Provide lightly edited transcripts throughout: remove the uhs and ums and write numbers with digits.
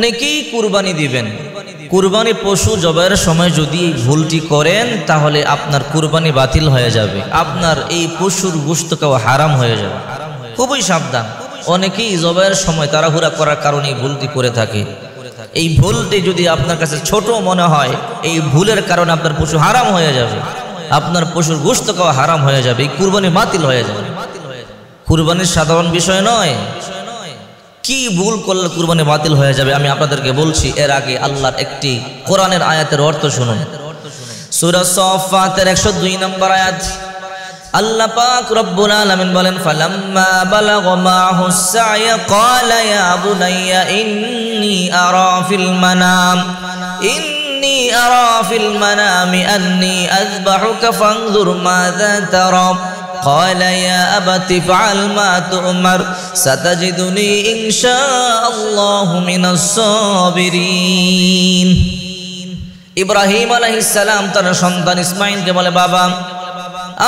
অনেকেই কুরবানি দিবেন, কুরবানি পশু জবাইয়ের সময় যদি এই ভুলটি করেন তাহলে আপনার কুরবানি বাতিল হয়ে যাবে, আপনার এই পশুর গোশত খাওয়া হারাম হয়ে যাবে। খুবই সাবধান। অনেকেই জবাইয়ের সময় তাড়াহুড়া করার কারণে এই ভুলটি করে থাকে। এই ভুলটি যদি আপনার কাছে ছোট মনে হয়, এই ভুলের কারণে আপনার পশু হারাম হয়ে যাবে, আপনার পশুর গোশত খাওয়া হারাম হয়ে যাবে, এই কুরবানি বাতিল হয়ে যাবে। কুরবানির সাধারণ বিষয় নয়, কি ভুল করলে কুরবানি বাতিল হয়ে যাবে আমি আপনাদেরকে বলছি। এর আগে আল্লাহর একটি কোরআনের আয়াতের অর্থ শুনুন। সূরা সাফফাতের 102 নম্বর আয়াত, আল্লাহ পাক রব্বুল আলামিন বলেন, ফালাম্মা বালাগা মাহুস সা'য়া ক্বালা ইয়া বুনাইয়া ইন্নী আরা ফিল মানামি আন্নী আযবাহুকা ফানজুর মাযা তারা قال يا أبت افعل ما تؤمر ستجدني إن شاء الله من الصابرين। ইব্রাহিম আলাইহিস সালাম তার সন্তান ইসমাঈলকে বলে, বাবা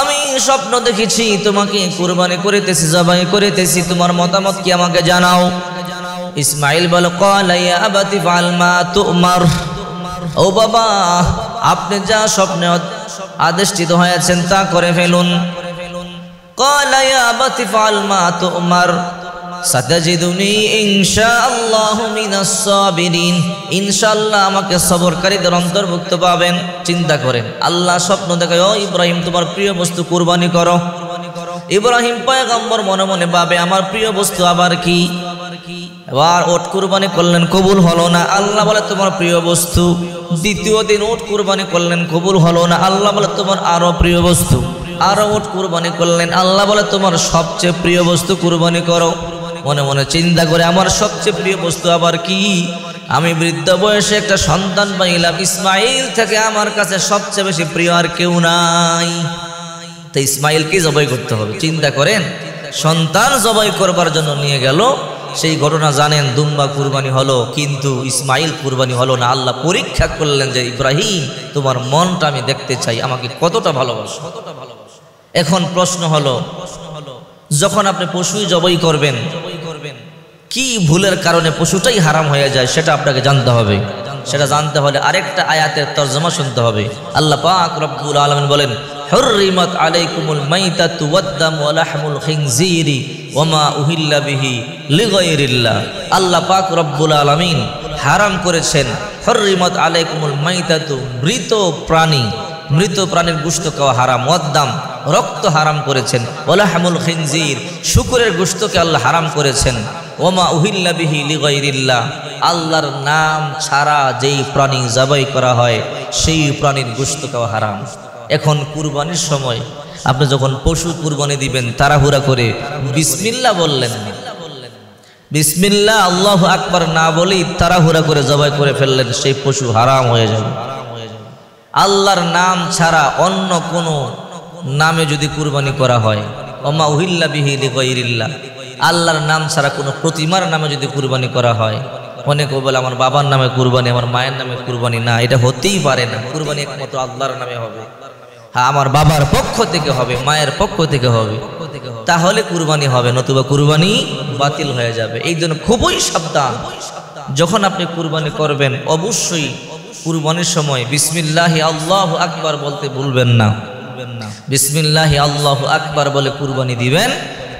আমি স্বপ্ন দেখেছি তোমাকে কুরবানি করিতেছি, জবাই করিতেছি, তোমার মতামত কি আমাকে জানাও। ইসমাঈল বলে, قال يا أبت افعل ما تؤمر, ও বাবা আপনি যা স্বপ্নে আদেশিত হয়েছেন তা করে ফেলুন। قال يا أبت افعل ما تؤمر ستجدني إن شاء الله من الصابرين, ইনশাআল্লাহ আমাকে সবরকারীদের অন্তর্ভুক্ত পাবেন। চিন্তা করেন, আল্লাহ স্বপ্ন দেখায়, ও ইব্রাহিম তোমার প্রিয় বস্তু কুরবানি করো। ইব্রাহিম পয়গম্বর মনে মনে ভাবে আমার প্রিয় বস্তু আবার কি? এবার ওট কুরবানি করলেন, কবুল হলো না। আল্লাহ বলে তোমার প্রিয় বস্তু। দ্বিতীয় দিন ওট কুরবানি করলেন, কবুল হলো না। আল্লাহ বলে তোমার আরো প্রিয় বস্তু। আরো ওট কুরবানি করলেন, আল্লাহ বলে তোমার সবচেয়ে প্রিয় বস্তু কুরবানি করো। মনে মনে চিন্তা করে আমার সবচেয়ে প্রিয় বস্তু আবার কি? আমি বৃদ্ধ বয়সে একটা সন্তান পাইলাম, ইসমাঈল থেকে আমার কাছে সবচেয়ে বেশি প্রিয় আর কেউ নাই, তো ইসমাঈলকে জবাই করতে হবে। চিন্তা করেন, সন্তান জবাই করবার জন্য নিয়ে গেল, সেই ঘটনা জানেন, দুম্বা কুরবানি হলো কিন্তু ইসমাঈল কুরবানি হলো না। আল্লাহ পরীক্ষা করলেন যে ইব্রাহিম তোমার মনটা আমি দেখতে চাই, আমাকে কতটা ভালোবাসো। এখন প্রশ্ন হলো, যখন আপনি পশু জবাই করবেন, কি ভুলের কারণে পশুটাই হারাম হয়ে যায় সেটা আপনাকে জানতে হবে। সেটা জানতে হলে আরেকটা আয়াতের তরজমা শুনতে হবে। আল্লাহ পাক রব্বুল আলামিন বলেন, হুররিমাত আলাইকুমুল মাইতাতু ওয়াদ-দামু ওয়া লাহমুল খিনজিরি ওয়া মা উহিল্লা বিহি লিগাইরিল্লাহ। আল্লাহ পাক রব্বুল আলামিন হারাম করেছেন, হুররিমাত আলাইকুমুল মাইতাতু, মৃত প্রাণীর গোশত খাওয়া হারাম, ওয়াদ-দাম রক্ত হারাম করেছেন, ওয়া লাহমুল খিনজির শূকরের গোশতকে আল্লাহ হারাম করেছেন, ওয়া মা উহিল্লা বিহি লিগাইরিল্লাহ, আল্লাহর নাম ছাড়া যেই প্রাণী জবাই করা হয় সেই প্রাণীর গোশত খাওয়া হারাম। এখন কুরবানির সময় আপনি যখন পশু কুরবানি দিবেন, তাড়াহুড়া করে বিসমিল্লাহ বললেন না, বিসমিল্লাহ আল্লাহু আকবার না বলেই তাড়াহুড়া করে জবাই করে ফেললেন, সেই পশু হারাম হয়ে যাবে। আল্লাহর নাম ছাড়া অন্য কোনো নামে যদি কুরবানি করা হয়, ওমা উহিল্লা বিহি লিগাইরিল্লাহ, আল্লাহর নাম ছাড়া কোনো প্রতিমার নামে যদি কুরবানি করা হয়, অনেকে বলে আমার বাবার নামে কুরবানি, আমার মায়ের নামে কুরবানি, না, এটা হতেই পারে না। কুরবানি একমাত্র আল্লাহর নামে হবে। হ্যাঁ, আমার বাবার পক্ষ থেকে হবে, মায়ের পক্ষ থেকে হবে, তাহলে কুরবানি হবে, নতুবা কুরবানি বাতিল হয়ে যাবে। এই জন্য খুবই সাবধান, যখন আপনি কুরবানি করবেন অবশ্যই কুরবানির সময় বিসমিল্লাহি আল্লাহু আকবার বলতে ভুলবেন না। বিসমিল্লাহি আল্লাহু আকবার বলে কুরবানি দিবেন,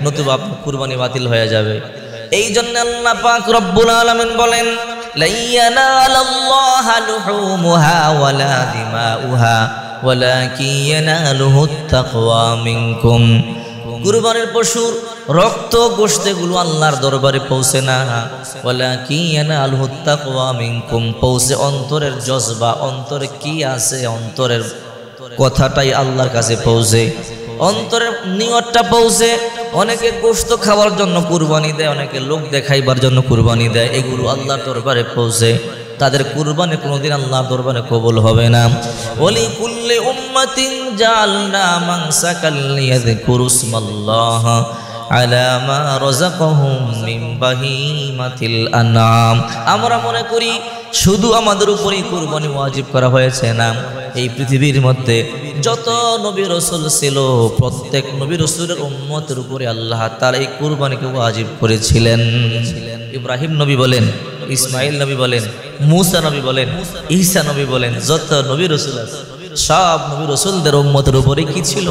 নতুবা আপনার কুরবানি বাতিল হয়ে যাবে। এই জন্য আল্লাহ পাক রব্বুল আলামিন বলেন, লা ইয়ানালাল্লাহা লুহুমুহা ওয়ালা দিমাউহা ওয়ালাকিন ইয়ানালুহুত তাকওয়া মিনকুম। কুরবানির পশুর রক্ত গোশতগুলো আল্লাহর দরবারে পৌঁছে না, ওয়ালাকিন ইয়ানালুহুত তাকওয়া মিনকুম, পৌঁছে অন্তরের জজবা, অন্তরে কি আছে, অন্তরের কথাটাই আল্লাহর কাছে পৌঁছে, অন্তরের নিয়তটা পৌঁছে। অনেকে গোশত খাওয়ার জন্য কুরবানি দেয়, অনেকে লোক দেখাইবার জন্য কুরবানি দেয়, এগুলো আল্লাহর দরবারে পৌঁছে, তাদের কুরবানি কোনোদিন আল্লাহর দরবারে কবুল হবে না। ওয়ালি কুল্লি উম্মাতিন জাআলনা মানসাকাল লিয়াযকুরু ইসমাল্লাহ আলা মা রাযাকাহুম মিন বাহিমাতিল আনআম। আমরা মনে করি শুধু আমাদের উপরেই কুরবানি ওয়াজিব করা হয়েছে, না, এই পৃথিবীর মধ্যে যত নবী রাসূল ছিল প্রত্যেক নবী রাসূলের উম্মতের উপরে আল্লাহ তাআলা এই কুরবানিকে ওয়াজিব করেছিলেন। ইব্রাহিম নবী বলেন, ইসমাইল নবী বলেন, মুসা নবী বলেন, ঈসা নবী বলেন, যত নবী রসুল আছে সব নবী রসুলদের উম্মতের উপরে কি ছিল?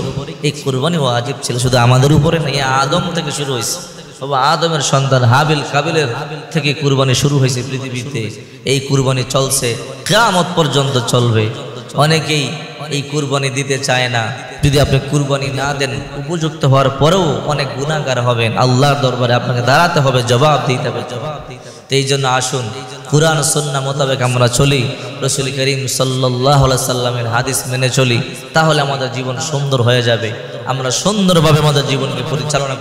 এই কুরবানি ওয়াজিব ছিল। শুধু আমাদের উপরে না, এই আদম থেকে শুরু হয়েছে। বাবা আদমের সন্তান হাবিল কাবিলের থেকে কুরবানি শুরু হয়েছে পৃথিবীতে। এই কুরবানি চলছে, কিয়ামত পর্যন্ত চলবে। অনেকেই এই কুরবানি দিতে চায় না। যদি আপনি কুরবানি না দেন, উপযুক্ত হওয়ার পরেও অনেক গুনাহগার হবেন। আল্লাহর দরবারে আপনাকে দাঁড়াতে হবে, জবাব দিতে হবে। এই জন্য আসুন কুরআন সুন্নাহ মোতাবেক আমরা চলি, রাসূল করিম সাল্লাল্লাহু আলাইহি সাল্লামের হাদিস মেনে চলি, তাহলে আমাদের জীবন সুন্দর হয়ে যাবে। আমরা সুন্দরভাবে আমাদের জীবনকে পরিচালনা